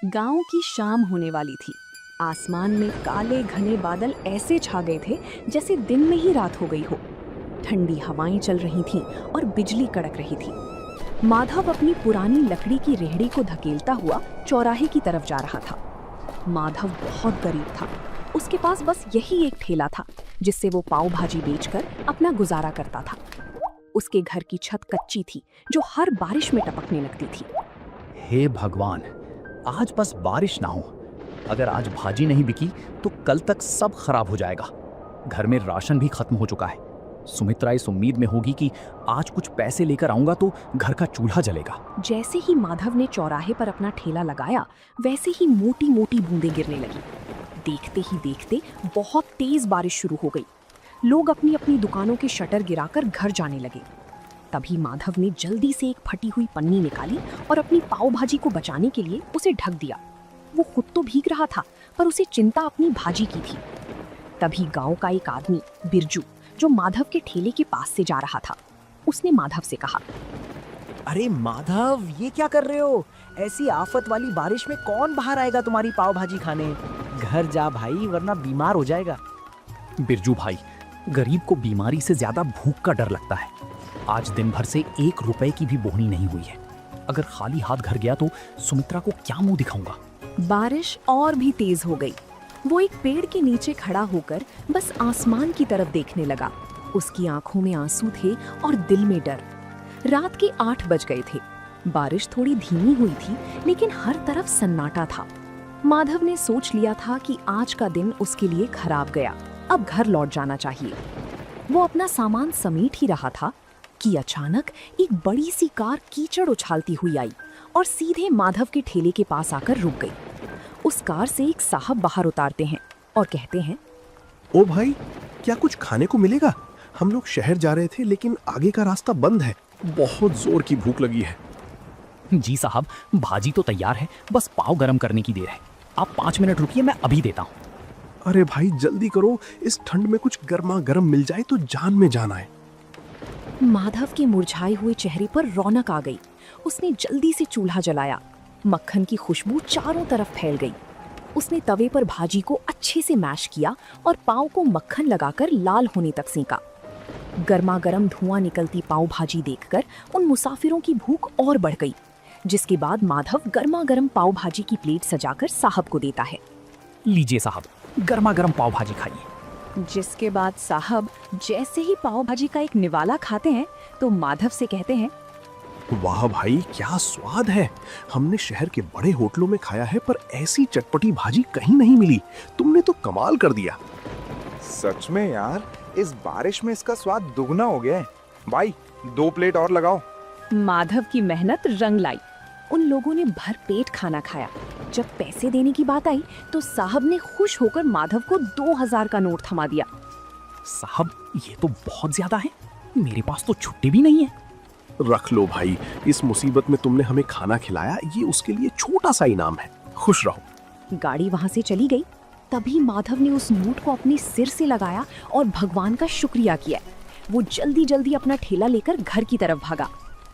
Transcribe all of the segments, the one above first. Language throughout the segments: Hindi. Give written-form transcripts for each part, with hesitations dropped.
गांव की शाम होने वाली थी। आसमान में काले घने बादल ऐसे छा गए थे जैसे दिन में ही रात हो गई हो। ठंडी हवाएं चल रही थीं और बिजली कड़क रही थी। माधव अपनी पुरानी लकड़ी की रेहड़ी को धकेलता हुआ चौराहे की तरफ जा रहा था। माधव बहुत गरीब था। उसके पास बस यही एक ठेला था जिससे वो पाव भाजी बेचकर अपना गुजारा करता था। उसके घर की छत कच्ची थी जो हर बारिश में टपकने लगती थी। हे भगवान, आज बस बारिश ना हो। अगर आज भाजी नहीं बिकी तो कल तक सब खराब हो जाएगा। घर में राशन भी खत्म हो चुका है। सुमित्रा इस उम्मीद में होगी कि आज कुछ पैसे लेकर आऊंगा तो घर का चूल्हा जलेगा। जैसे ही माधव ने चौराहे पर अपना ठेला लगाया वैसे ही मोटी मोटी बूंदें गिरने लगी। देखते ही देखते बहुत तेज बारिश शुरू हो गई। लोग अपनी अपनी दुकानों के शटर गिराकर घर जाने लगे। तभी माधव ने जल्दी से एक फटी हुई पन्नी निकाली और अपनी पाव भाजी को बचाने के लिए उसे ढक दिया। वो खुद तो भीग रहा था पर उसे चिंता अपनी भाजी की थी। तभी गांव का एक आदमी बिरजू, जो माधव के ठेले के पास से जा रहा था, उसने माधव से कहा, अरे माधव, ये क्या कर रहे हो? ऐसी आफत वाली बारिश में कौन बाहर आएगा तुम्हारी पाव भाजी खाने? घर जा भाई, वरना बीमार हो जाएगा। बिरजू भाई, गरीब को बीमारी से ज्यादा भूख का डर लगता है। आज दिन भर से 1 रुपए की भी बोहनी नहीं हुई है। अगर खाली हाथ घर गया तो सुमित्रा को क्या मुंह दिखाऊंगा। बारिश और भी तेज हो गई। वो एक पेड़ के नीचे खड़ा होकर बस आसमान की तरफ देखने लगा। उसकी आंखों में आंसू थे और दिल में डर। रात के 8 बज गए थे। बारिश थोड़ी धीमी हुई थी लेकिन हर तरफ सन्नाटा था। माधव ने सोच लिया था कि आज का दिन उसके लिए खराब गया। अब घर लौट जाना चाहिए। वो अपना सामान समेट ही रहा था कि अचानक एक बड़ी सी कार कीचड़ उछालती हुई आई और सीधे माधव के ठेले के पास आकर रुक गई। उस कार से एक साहब बाहर उतारते हैं और कहते हैं, ओ भाई, क्या कुछ खाने को मिलेगा? हम लोग शहर जा रहे थे लेकिन आगे का रास्ता बंद है। बहुत जोर की भूख लगी है। जी साहब, भाजी तो तैयार है, बस पाव गरम करने की देर है। आप 5 मिनट रुकिए, मैं अभी देता हूँ। अरे भाई जल्दी करो, इस ठंड में कुछ गर्मा गर्म मिल जाए तो जान में जान आए। माधव के मुरझाए हुए चेहरे पर रौनक आ गई। उसने जल्दी से चूल्हा जलाया। मक्खन की खुशबू चारों तरफ फैल गई। उसने तवे पर भाजी को अच्छे से मैश किया और पाव को मक्खन लगाकर लाल होने तक सेंका। गर्मा गर्म धुआं निकलती पाव भाजी देखकर उन मुसाफिरों की भूख और बढ़ गई। जिसके बाद माधव गर्मा गर्म पाव भाजी की प्लेट सजाकर साहब को देता है। लीजिए साहब, गर्मा गर्म पाव भाजी खाइए। जिसके बाद साहब जैसे ही पाव भाजी का एक निवाला खाते हैं तो माधव से कहते हैं, वाह भाई, क्या स्वाद है। हमने शहर के बड़े होटलों में खाया है पर ऐसी चटपटी भाजी कहीं नहीं मिली। तुमने तो कमाल कर दिया। सच में यार, इस बारिश में इसका स्वाद दुगना हो गया है। भाई 2 प्लेट और लगाओ। माधव की मेहनत रंग लाई। उन लोगों ने भर पेट खाना खाया। जब पैसे देने की बात आई तो साहब ने खुश होकर माधव को 2000 का नोट थमा दिया। साहब, ये तो बहुत ज्यादा है। मेरे पास तो छुट्टी भी नहीं है। रख लो भाई, इस मुसीबत में तुमने हमें खाना खिलाया, ये उसके लिए छोटा सा इनाम है। खुश रहो। गाड़ी वहां से चली गई। तभी माधव ने उस नोट को अपने सिर से लगाया और भगवान का शुक्रिया किया। वो जल्दी जल्दी अपना ठेला लेकर घर की तरफ भागा।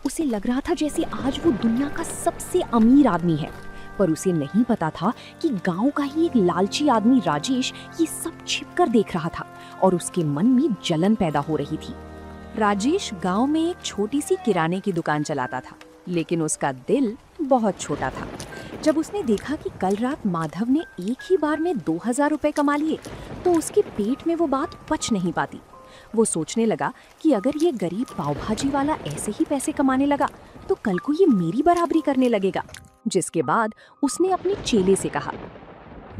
उसे लग रहा था जैसे आज वो दुनिया का सबसे अमीर आदमी है, पर उसे नहीं पता था कि गांव का ही एक लालची आदमी राजेश ये सब छिपकर देख रहा था और उसके मन में जलन पैदा हो रही थी। राजेश गांव में एक छोटी सी किराने की दुकान चलाता था, लेकिन उसका दिल बहुत छोटा था। जब उसने देखा कि कल रात माधव ने एक ही बार में 2000 रुपए कमा लिए तो उसके पेट में वो बात पच नहीं पाती। वो सोचने लगा कि अगर ये गरीब पाव भाजी वाला ऐसे ही पैसे कमाने लगा तो कल को ये मेरी बराबरी करने लगेगा। जिसके बाद उसने अपने चेले से कहा,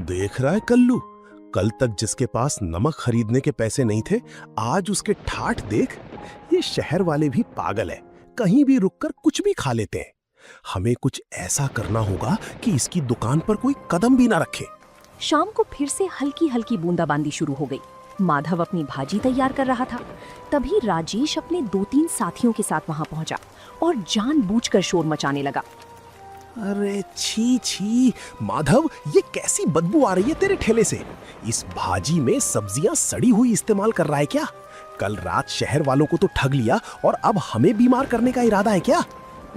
देख रहा है कल्लू, कल तक जिसके पास नमक खरीदने के पैसे नहीं थे, आज उसके ठाठ देख। ये शहर वाले भी पागल है, कहीं भी रुककर कुछ भी खा लेते हैं। हमें कुछ ऐसा करना होगा कि इसकी दुकान पर कोई कदम भी ना रखे। शाम को फिर से हल्की हल्की बूंदाबांदी शुरू हो गई। माधव अपनी भाजी तैयार कर रहा था। तभी राजेश अपने 2-3 साथियों के साथ वहां पहुंचा और जानबूझकर शोर मचाने लगा। अरे छी छी माधव, ये कैसी बदबू आ रही है तेरे ठेले से? इस भाजी में सब्जियां सड़ी हुई इस्तेमाल कर रहा है क्या? कल रात शहर वालों को तो ठग लिया और अब हमें बीमार करने का इरादा है क्या?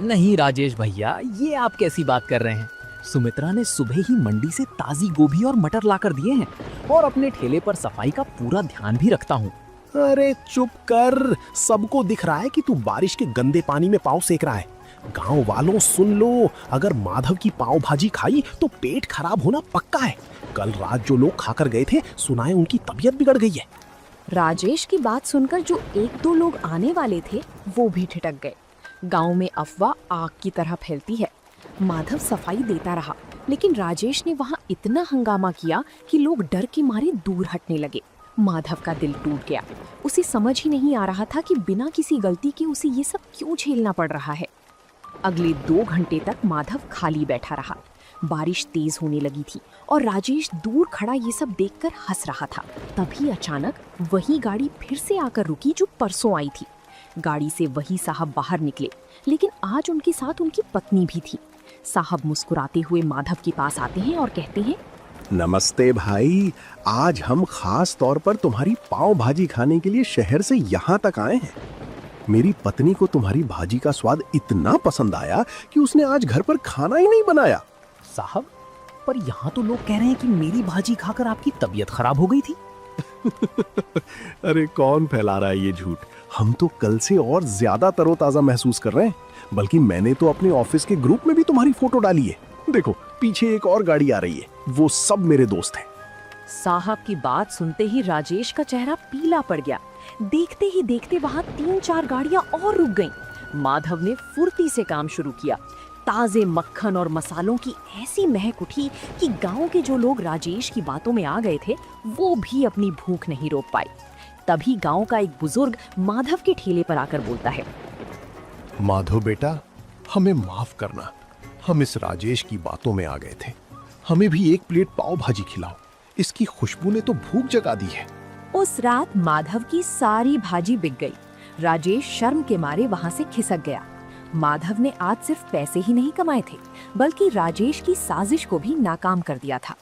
नहीं राजेश भैया, ये आप कैसी बात कर रहे हैं? सुमित्रा ने सुबह ही मंडी से ताजी गोभी और मटर लाकर दिए हैं और अपने ठेले पर सफाई का पूरा ध्यान भी रखता हूँ। अरे चुप कर, सबको दिख रहा है कि तू बारिश के गंदे पानी में पाँव सेक रहा है। गांव वालों सुन लो, अगर माधव की पाव भाजी खाई तो पेट खराब होना पक्का है। कल रात जो लोग खाकर गए थे, सुना है उनकी तबीयत बिगड़ गई है। राजेश की बात सुनकर जो एक दो लोग आने वाले थे वो भी ठिठक गए। गांव में अफवाह आग की तरह फैलती है। माधव सफाई देता रहा, लेकिन राजेश ने वहां इतना हंगामा किया कि लोग डर के मारे दूर हटने लगे। माधव का दिल टूट गया। उसे समझ ही नहीं आ रहा था कि बिना किसी गलती के उसे ये सब क्यों झेलना पड़ रहा है। अगले 2 घंटे तक माधव खाली बैठा रहा। बारिश तेज होने लगी थी और राजेश दूर खड़ा ये सब देखकर हंस रहा था। तभी अचानक वही गाड़ी फिर से आकर रुकी जो परसों आई थी। गाड़ी से वही साहब बाहर निकले, लेकिन आज उनके साथ उनकी पत्नी भी थी। साहब मुस्कुराते हुए माधव के पास आते हैं और कहते हैं, नमस्ते भाई, आज हम खास तौर पर तुम्हारी पाव भाजी खाने के लिए शहर से यहाँ तक आए हैं। मेरी पत्नी को तुम्हारी भाजी का स्वाद इतना पसंद आया कि उसने आज घर पर खाना ही नहीं बनाया। साहब, पर यहाँ तो लोग कह रहे हैं कि मेरी भाजी खाकर आपकी तबीयत खराब हो गई थी। अरे कौन फैला रहा है ये झूठ? हम तो कल से और ज्यादा तरोताजा महसूस कर रहे हैं। बल्कि मैंने तो अपने ऑफिस के ग्रुप में भी तुम्हारी फोटो डाली है। देखो पीछे एक और गाड़ी आ रही है, वो सब मेरे दोस्त हैं। साहब की बात सुनते ही राजेश का चेहरा पीला पड़ गया। देखते ही देखते वहां 3-4 गाड़ियां और रुक गईं। माधव ने फुर्ती से काम शुरू किया। ताजे मक्खन और मसालों की ऐसी महक उठी कि गांव के जो लोग राजेश की बातों में आ गए थे वो भी अपनी भूख नहीं रोक पाए। तभी गांव का एक बुजुर्ग माधव के ठेले पर आकर बोलता है, माधव बेटा, हमें माफ करना, हम इस राजेश की बातों में आ गए थे। हमें भी एक प्लेट पाव भाजी खिलाओ, इसकी खुशबू ने तो भूख जगा दी है। उस रात माधव की सारी भाजी बिक गई। राजेश शर्म के मारे वहां से खिसक गया। माधव ने आज सिर्फ पैसे ही नहीं कमाए थे, बल्कि राजेश की साजिश को भी नाकाम कर दिया था।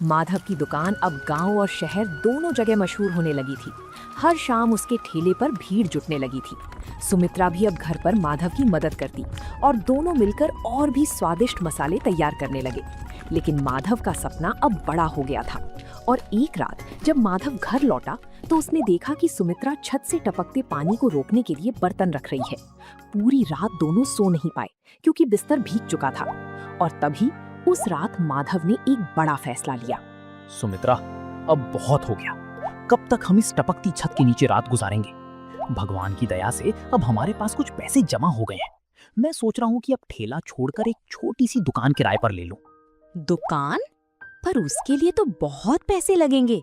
माधव की दुकान अब गांव और शहर दोनों जगह मशहूर होने लगी थी। हर शाम उसके ठेले पर भीड़ जुटने लगी थी। सुमित्रा भी अब घर पर माधव की मदद करती और दोनों मिलकर और भी स्वादिष्ट मसाले तैयार करने लगे। लेकिन माधव का सपना अब बड़ा हो गया था और एक रात जब माधव घर लौटा तो उसने देखा कि सुमित्रा छत से टपकते पानी को रोकने के लिए बर्तन रख रही है। पूरी रात दोनों सो नहीं पाए क्योंकि बिस्तर भीग चुका था। और तभी उस रात माधव ने एक बड़ा फैसला लिया। सुमित्रा, अब बहुत हो गया। कब तक हम इस टपकती छत के नीचे रात गुजारेंगे? भगवान की दया से अब हमारे पास कुछ पैसे जमा हो गए हैं। मैं सोच रहा हूँ कि अब ठेला छोड़कर एक छोटी सी दुकान किराए पर ले लूं। दुकान? पर उसके लिए तो बहुत पैसे लगेंगे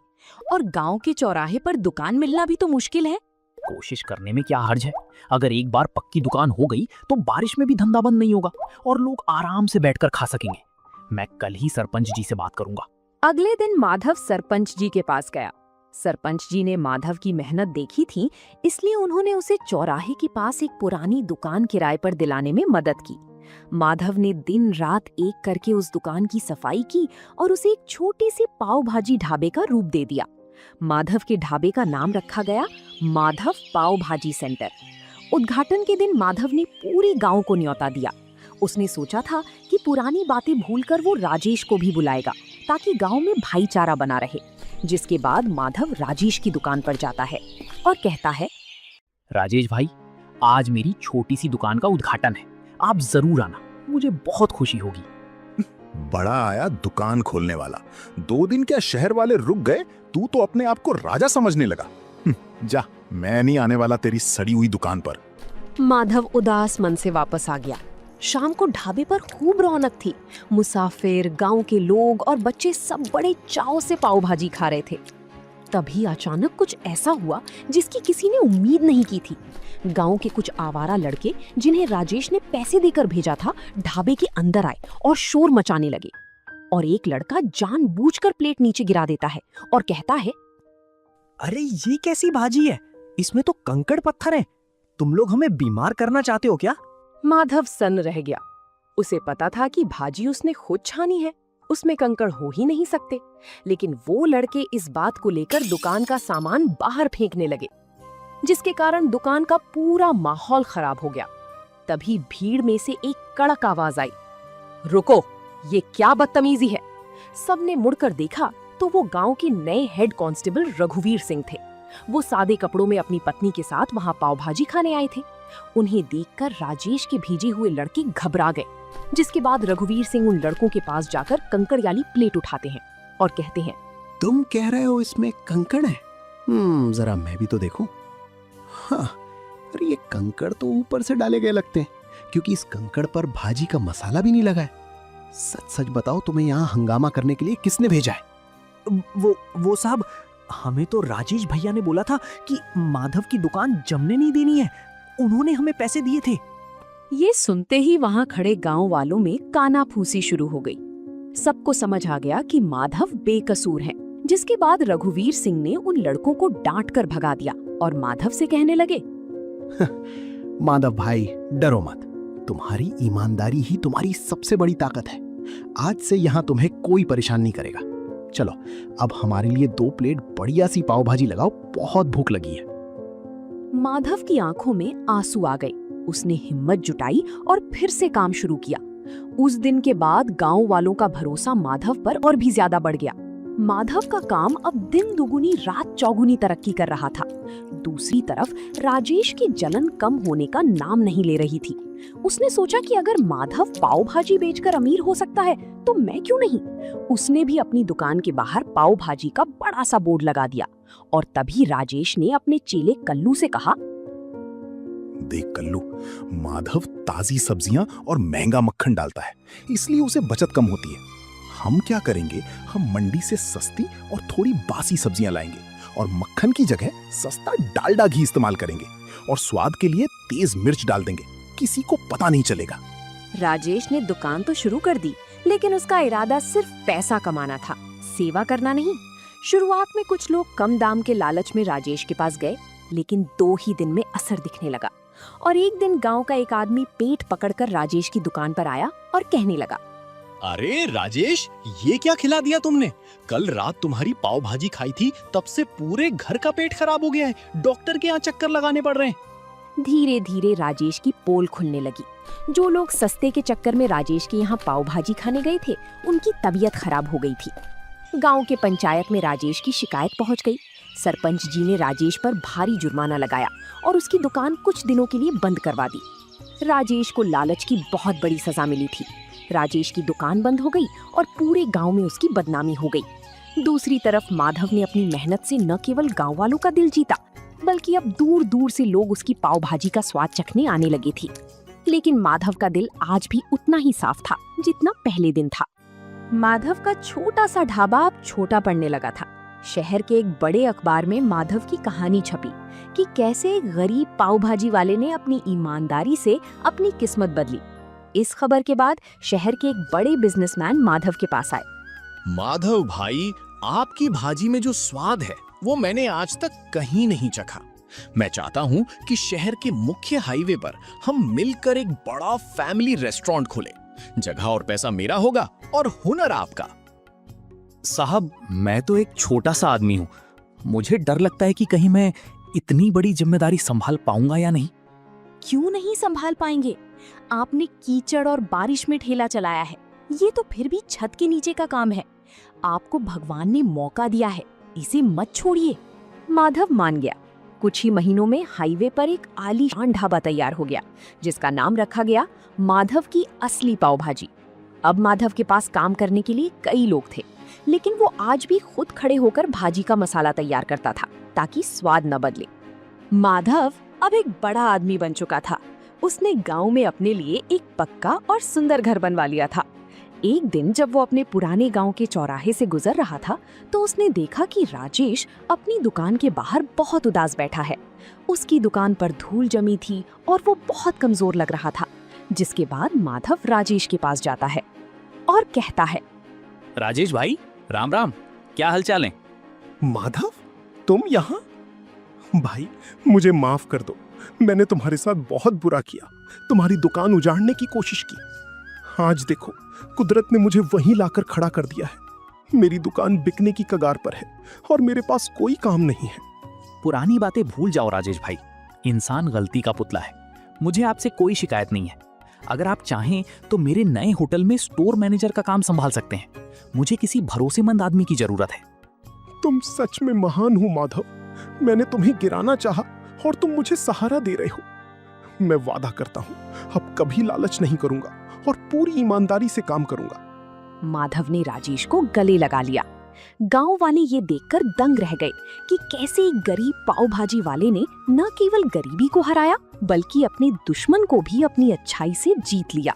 और गांव के चौराहे पर दुकान मिलना भी तो मुश्किल है। कोशिश करने में क्या हर्ज है? अगर एक बार पक्की दुकान हो गई तो बारिश में भी धंधा बंद नहीं होगा और लोग आराम से बैठकर खा सकेंगे। मैं कल ही सरपंच जी से बात करूंगा। अगले दिन माधव सरपंच जी के पास गया। सरपंच जी ने माधव की मेहनत देखी थी, इसलिए उन्होंने उसे चौराहे के पास एक पुरानी दुकान किराए पर दिलाने में मदद की। माधव ने दिन रात एक करके उस दुकान की सफाई की और उसे एक छोटी सी पाव भाजी ढाबे का रूप दे दिया। माधव के ढाबे का नाम रखा गया माधव पाव भाजी सेंटर। उद्घाटन के दिन माधव ने पूरे गांव को न्योता दिया। उसने सोचा था कि पुरानी बातें भूलकर वो राजेश को भी बुलाएगा ताकि गांव में भाईचारा बना रहे। जिसके बाद माधव राजेश की दुकान पर जाता है और कहता है, राजेश भाई, आज मेरी छोटी सी दुकान का उद्घाटन है, आप जरूर आना, मुझे बहुत खुशी होगी। बड़ा आया दुकान खोलने वाला। 2 दिन क्या शहर वाले रुक गए, तू तो अपने आप को राजा समझने लगा। जा, मैं नहीं आने वाला तेरी सड़ी हुई दुकान पर। माधव उदास मन से वापस आ गया। शाम को ढाबे पर खूब रौनक थी। मुसाफिर, गांव के लोग और बच्चे सब बड़े चाव से पाव भाजी खा रहे थे। तभी अचानक कुछ ऐसा हुआ जिसकी किसी ने उम्मीद नहीं की थी। गांव के कुछ आवारा लड़के, जिन्हें राजेश ने पैसे देकर भेजा था, ढाबे के अंदर आए और शोर मचाने लगे। और एक लड़का जानबूझकर प्लेट नीचे गिरा देता है और कहता है, अरे ये कैसी भाजी है? इसमें तो कंकड़ पत्थर है। तुम लोग हमें बीमार करना चाहते हो क्या? माधव सन्न रह गया। उसे पता था कि भाजी उसने खुद छानी है, उसमें कंकड़ हो ही नहीं सकते। लेकिन वो लड़के इस बात को लेकर दुकान का सामान बाहर फेंकने लगे, जिसके कारण दुकान का पूरा माहौल खराब हो गया। तभी भीड़ में से एक कड़क आवाज आई, रुको, ये क्या बदतमीजी है। सबने मुड़कर देखा तो वो गांव के नए हेड कांस्टेबल रघुवीर सिंह थे। वो सादे कपड़ों में अपनी पत्नी के साथ वहां पाव भाजी खाने आए थे। उन्हें देखकर राजेश के भेजे हुए लड़के घबरा गए, जिसके बाद रघुवीर सिंह उन लड़कों के पास जाकर कंकड़ वाली प्लेट उठाते हैं और कहते हैं, तुम कह रहे हो इसमें कंकड़ है? जरा मैं भी तो देखूं। हाँ, अरे ये कंकड़ तो ऊपर से डाले गए लगते हैं, क्योंकि इस कंकड़ पर भाजी का मसाला भी नहीं लगा है। सच सच बताओ, तुम्हें यहाँ हंगामा करने के लिए किसने भेजा है? वो साहब, हमें तो राजेश भैया ने बोला था कि माधव की दुकान जमने नहीं देनी है। उन्होंने हमें पैसे दिए थे। ये सुनते ही वहां खड़े गांव वालों में कानाफूसी शुरू हो गई। सबको समझ आ गया कि माधव बेकसूर है, जिसके बाद रघुवीर सिंह ने उन लड़कों को डांट कर भगा दिया और माधव से कहने लगे, माधव भाई, डरो मत। तुम्हारी ईमानदारी ही तुम्हारी सबसे बड़ी ताकत है। आज से यहाँ तुम्हें कोई परेशान नहीं करेगा। चलो, अब हमारे लिए 2 प्लेट बढ़िया सी पाव भाजी लगाओ, बहुत भूख लगी है। माधव की आंखों में आंसू आ गए। उसने हिम्मत जुटाई और फिर से काम शुरू किया। उस दिन के बाद गांव वालों का भरोसा माधव पर और भी ज्यादा बढ़ गया। माधव का काम अब दिन दुगुनी रात चौगुनी तरक्की कर रहा था। दूसरी तरफ राजेश की जलन कम होने का नाम नहीं ले रही थी। उसने सोचा कि अगर माधव पाव भाजी बेचकर अमीर हो सकता है तो मैं क्यों नहीं। उसने भी अपनी दुकान के बाहर पाव भाजी का बड़ा सा बोर्ड लगा दिया और तभी राजेश ने अपने चेले कल्लू से कहा, देख कल्लू, माधव ताजी सब्जियां और महंगा मक्खन डालता है, इसलिए उसे बचत कम होती है। हम क्या करेंगे, हम मंडी से सस्ती और थोड़ी बासी सब्जियां लाएंगे और मक्खन की जगह सस्ता डालडा घी इस्तेमाल करेंगे और स्वाद के लिए तेज मिर्च डाल देंगे। किसी को पता नहीं चलेगा। राजेश ने दुकान तो शुरू कर दी, लेकिन उसका इरादा सिर्फ पैसा कमाना था, सेवा करना नहीं। शुरुआत में कुछ लोग कम दाम के लालच में राजेश के पास गए, लेकिन 2 ही दिन में असर दिखने लगा और एक दिन गांव का एक आदमी पेट पकड़कर राजेश की दुकान पर आया और कहने लगा, अरे राजेश, ये क्या खिला दिया तुमने? कल रात तुम्हारी पाव भाजी खाई थी, तब से पूरे घर का पेट खराब हो गया है। डॉक्टर के यहाँ चक्कर लगाने पड़ रहे हैं। धीरे धीरे राजेश की पोल खुलने लगी। जो लोग सस्ते के चक्कर में राजेश के यहाँ पाव भाजी खाने गए थे, उनकी तबीयत खराब हो गई थी। गांव के पंचायत में राजेश की शिकायत पहुंच गई। सरपंच जी ने राजेश पर भारी जुर्माना लगाया और उसकी दुकान कुछ दिनों के लिए बंद करवा दी। राजेश को लालच की बहुत बड़ी सजा मिली थी। राजेश की दुकान बंद हो गई और पूरे गांव में उसकी बदनामी हो गई। दूसरी तरफ माधव ने अपनी मेहनत से न केवल गांव वालों का दिल जीता, बल्कि अब दूर दूर से लोग उसकी पाव भाजी का स्वाद चखने आने लगे थे। लेकिन माधव का दिल आज भी उतना ही साफ था जितना पहले दिन था। माधव का छोटा सा ढाबा अब छोटा पड़ने लगा था। शहर के एक बड़े अखबार में माधव की कहानी छपी कि कैसे एक गरीब पाव भाजी वाले ने अपनी ईमानदारी से अपनी किस्मत बदली। इस खबर के बाद शहर के एक बड़े बिजनेसमैन माधव के पास आए। माधव भाई, आपकी भाजी में जो स्वाद है वो मैंने आज तक कहीं नहीं चखा। मैं चाहता हूँ कि शहर के मुख्य हाईवे पर हम मिलकर एक बड़ा फैमिली रेस्टोरेंट खोलें। जगह और पैसा मेरा होगा और हुनर आपका। साहब, मैं तो एक छोटा सा आदमी हूँ। मुझे डर लगता है कि कहीं मैं इतनी बड़ी जिम्मेदारी संभाल पाऊंगा या नहीं। क्यों नहीं संभाल पाएंगे? आपने कीचड़ और बारिश में ठेला चलाया है। ये तो फिर भी छत के नीचे का काम है। आपको भगवान ने मौका दिया है, इसे मत छोड़िए। माधव मान गया। कुछ ही महीनों में हाईवे पर एक आलीशान ढाबा तैयार हो गया, जिसका नाम रखा गया माधव की असली पाव भाजी। अब माधव के पास काम करने के लिए कई लोग थे, लेकिन वो आज भी खुद खड़े होकर भाजी का मसाला तैयार करता था ताकि स्वाद न बदले। माधव अब एक बड़ा आदमी बन चुका था। उसने गांव में अपने लिए एक पक्का और सुंदर घर बनवा लिया था। एक दिन जब वो अपने पुराने गांव के चौराहे से गुजर रहा था, तो उसने देखा कि राजेश अपनी दुकान के बाहर बहुत उदास बैठा है। उसकी दुकान पर धूल जमी थी और वो बहुत कमजोर लग रहा था। जिसके बाद माधव राजेश के पास जाता है और कहता है, राजेश भाई, राम राम, क्या हालचाल है? माधव, तुम यहाँ? भाई, मुझे माफ कर दो। मैंने तुम्हारे साथ बहुत बुरा किया, तुम्हारी दुकान उजाड़ने की कोशिश की। आज देखो, कुदरत ने मुझे वहीं लाकर खड़ा कर दिया है। मेरी दुकान बिकने की कगार पर है और मेरे पास कोई काम नहीं है। पुरानी बातें भूल जाओ राजेश भाई। इंसान गलती का पुतला है। मुझे आपसे कोई शिकायत नहीं है। अगर आप चाहें तो मेरे नए होटल में स्टोर मैनेजर का काम संभाल सकते हैं। मुझे किसी भरोसेमंद आदमी की जरूरत है। तुम सच में महान हो माधव। मैंने तुम्हें गिराना चाहा और तुम मुझे सहारा दे रहे हो। मैं वादा करता हूँ अब कभी लालच नहीं करूंगा और पूरी ईमानदारी से काम करूंगा। माधव ने राजेश को गले लगा लिया। गांव वाले ये देखकर दंग रह गए कि कैसे एक गरीब पाव भाजी वाले ने न केवल गरीबी को हराया बल्कि अपने दुश्मन को भी अपनी अच्छाई से जीत लिया।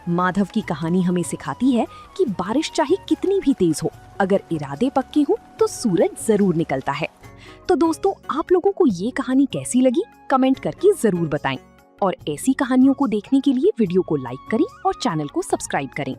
माधव की कहानी हमें सिखाती है कि बारिश चाहे कितनी भी तेज हो, अगर इरादे पक्के हो तो सूरज जरूर निकलता है। तो दोस्तों, आप लोगों को ये कहानी कैसी लगी कमेंट करके जरूर बताएं और ऐसी कहानियों को देखने के लिए वीडियो को लाइक करें और चैनल को सब्सक्राइब करें।